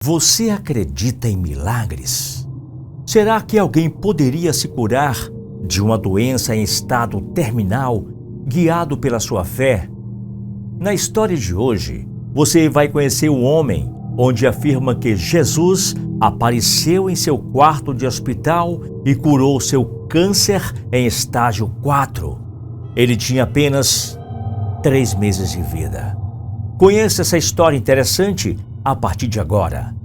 Você acredita em milagres? Será que alguém poderia se curar de uma doença em estado terminal, guiado pela sua fé? Na história de hoje, você vai conhecer um homem onde afirma que Jesus apareceu em seu quarto de hospital e curou seu câncer em estágio 4. Ele tinha apenas 3 meses de vida. Conheça essa história interessante a partir de agora.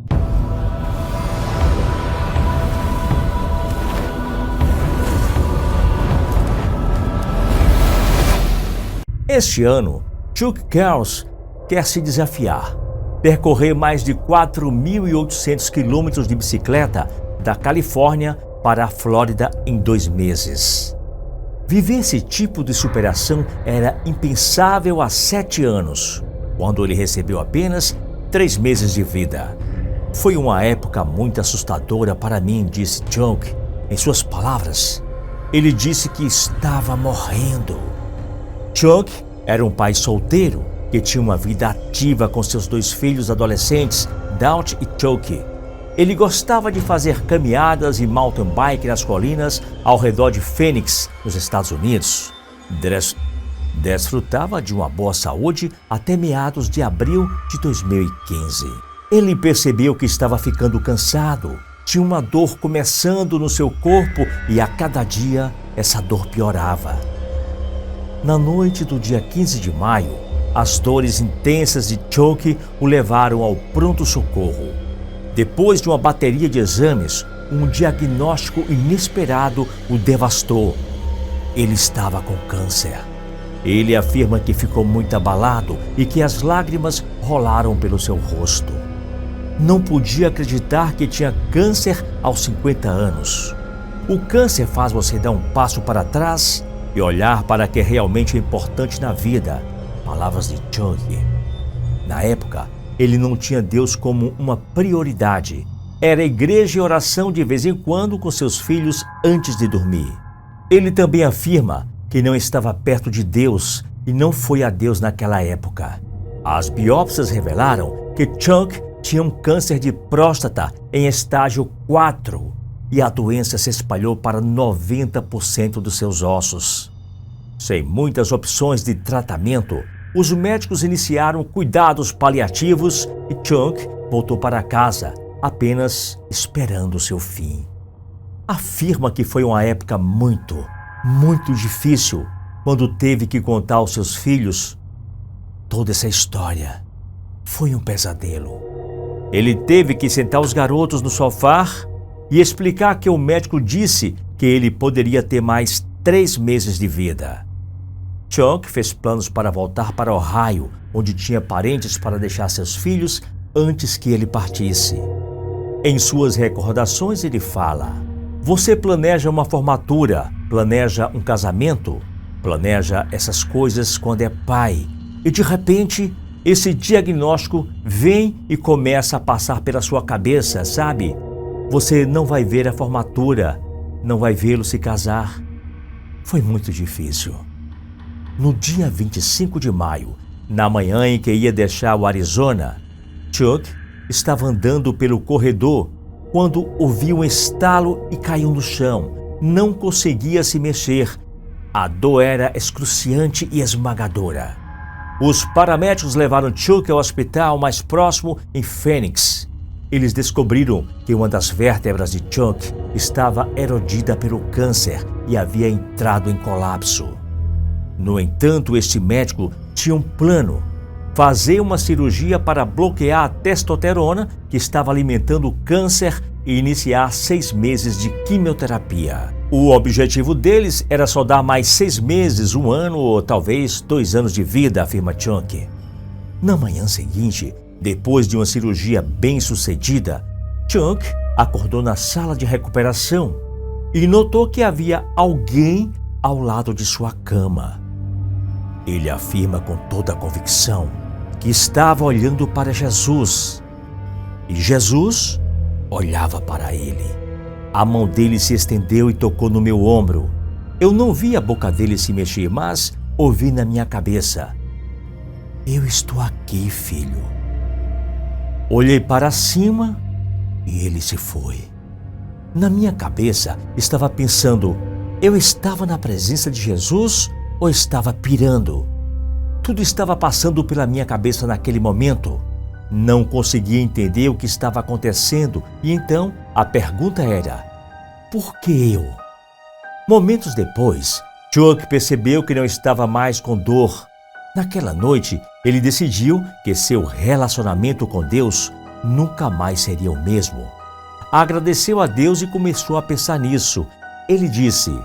Este ano, Chuck Carls quer se desafiar, percorrer mais de 4.800 quilômetros de bicicleta da Califórnia para a Flórida em 2 meses. Viver esse tipo de superação era impensável há 7 anos, quando ele recebeu apenas 3 meses de vida. Foi uma época muito assustadora para mim, disse Chuck. Em suas palavras, ele disse que estava morrendo. Chuck era um pai solteiro que tinha uma vida ativa com seus 2 filhos adolescentes, Daut e Chuck. Ele gostava de fazer caminhadas e mountain bike nas colinas ao redor de Phoenix, nos Estados Unidos. Desfrutava de uma boa saúde até meados de abril de 2015. Ele percebeu que estava ficando cansado, tinha uma dor começando no seu corpo e a cada dia essa dor piorava. Na noite do dia 15 de maio, as dores intensas de Chuck o levaram ao pronto-socorro. Depois de uma bateria de exames, um diagnóstico inesperado o devastou. Ele estava com câncer. Ele afirma que ficou muito abalado e que as lágrimas rolaram pelo seu rosto. Não podia acreditar que tinha câncer aos 50 anos. O câncer faz você dar um passo para trás e olhar para o que realmente é importante na vida. Palavras de Chuck. Na época, ele não tinha Deus como uma prioridade. Era igreja e oração de vez em quando com seus filhos antes de dormir. Ele também afirma que não estava perto de Deus e não foi a Deus naquela época. As biópsias revelaram que Chuck tinha um câncer de próstata em estágio 4 e a doença se espalhou para 90% dos seus ossos. Sem muitas opções de tratamento, os médicos iniciaram cuidados paliativos e Chuck voltou para casa, apenas esperando seu fim. Afirma que foi uma época muito difícil quando teve que contar aos seus filhos toda essa história. Foi um pesadelo. Ele teve que sentar os garotos no sofá e explicar que o médico disse que ele poderia ter mais 3 meses de vida. Chuck fez planos para voltar para Ohio, onde tinha parentes para deixar seus filhos antes que ele partisse. Em suas recordações ele fala: você planeja uma formatura, planeja um casamento, planeja essas coisas quando é pai. E de repente, esse diagnóstico vem e começa a passar pela sua cabeça, sabe? Você não vai ver a formatura, não vai vê-lo se casar. Foi muito difícil. No dia 25 de maio, na manhã em que ia deixar o Arizona, Chuck estava andando pelo corredor quando ouviu um estalo e caiu no chão. Não conseguia se mexer. A dor era excruciante e esmagadora. Os paramédicos levaram Chuck ao hospital mais próximo em Phoenix. Eles descobriram que uma das vértebras de Chuck estava erodida pelo câncer e havia entrado em colapso. No entanto, este médico tinha um plano: fazer uma cirurgia para bloquear a testosterona que estava alimentando o câncer e iniciar 6 meses de quimioterapia. O objetivo deles era só dar mais 6 meses, 1 ano ou talvez 2 anos de vida, afirma Chuck. Na manhã seguinte, depois de uma cirurgia bem-sucedida, Chuck acordou na sala de recuperação e notou que havia alguém ao lado de sua cama. Ele afirma com toda a convicção que estava olhando para Jesus. E Jesus olhava para ele. A mão dele se estendeu e tocou no meu ombro. Eu não vi a boca dele se mexer, mas ouvi na minha cabeça: eu estou aqui, filho. Olhei para cima e ele se foi. Na minha cabeça estava pensando, eu estava na presença de Jesus ou estava pirando? Tudo estava passando pela minha cabeça naquele momento. Não conseguia entender o que estava acontecendo e então a pergunta era, por que eu? Momentos depois, Chuck percebeu que não estava mais com dor. Naquela noite, ele decidiu que seu relacionamento com Deus nunca mais seria o mesmo. Agradeceu a Deus e começou a pensar nisso. Ele disse,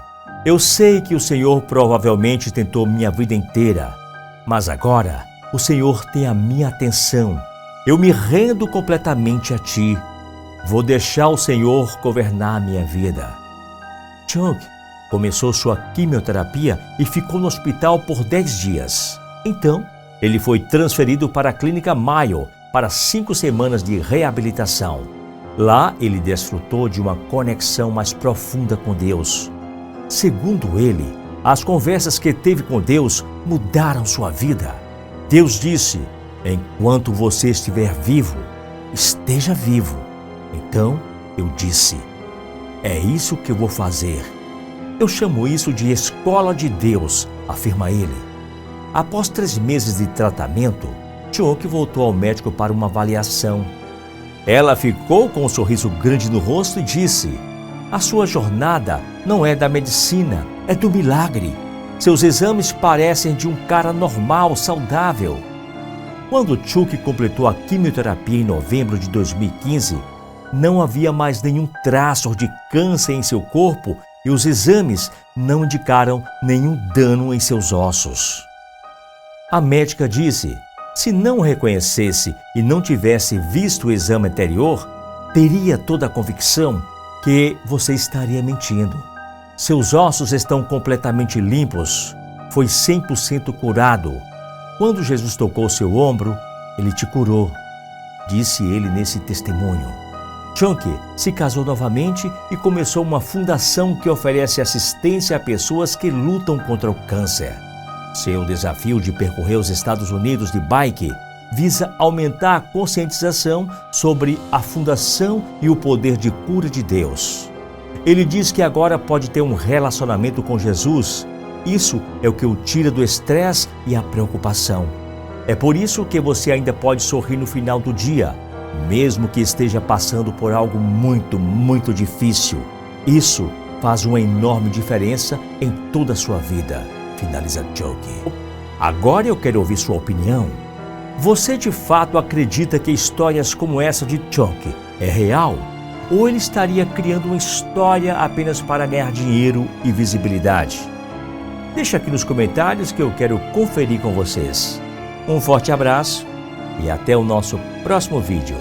eu sei que o Senhor provavelmente tentou minha vida inteira, mas agora o Senhor tem a minha atenção. Eu me rendo completamente a Ti. Vou deixar o Senhor governar a minha vida. Chuck começou sua quimioterapia e ficou no hospital por 10 dias. Então, ele foi transferido para a Clínica Mayo para 5 semanas de reabilitação. Lá, ele desfrutou de uma conexão mais profunda com Deus. Segundo ele, as conversas que teve com Deus mudaram sua vida. Deus disse, enquanto você estiver vivo, esteja vivo. Então, eu disse, é isso que eu vou fazer. Eu chamo isso de escola de Deus, afirma ele. Após 3 meses de tratamento, Chuck voltou ao médico para uma avaliação. Ela ficou com um sorriso grande no rosto e disse, a sua jornada não é da medicina, é do milagre. Seus exames parecem de um cara normal, saudável. Quando Chuck completou a quimioterapia em novembro de 2015, não havia mais nenhum traço de câncer em seu corpo e os exames não indicaram nenhum dano em seus ossos. A médica disse, se não o reconhecesse e não tivesse visto o exame anterior, teria toda a convicção que você estaria mentindo. Seus ossos estão completamente limpos. Foi 100% curado. Quando Jesus tocou seu ombro, ele te curou, disse ele nesse testemunho. Chuck se casou novamente e começou uma fundação que oferece assistência a pessoas que lutam contra o câncer. Seu desafio de percorrer os Estados Unidos de bike visa aumentar a conscientização sobre a fundação e o poder de cura de Deus. Ele diz que agora pode ter um relacionamento com Jesus. Isso é o que o tira do estresse e a preocupação. É por isso que você ainda pode sorrir no final do dia, mesmo que esteja passando por algo muito difícil. Isso faz uma enorme diferença em toda a sua vida, finaliza Chuck. Agora eu quero ouvir sua opinião. Você de fato acredita que histórias como essa de Chuck é real? Ou ele estaria criando uma história apenas para ganhar dinheiro e visibilidade? Deixa aqui nos comentários que eu quero conferir com vocês. Um forte abraço e até o nosso próximo vídeo.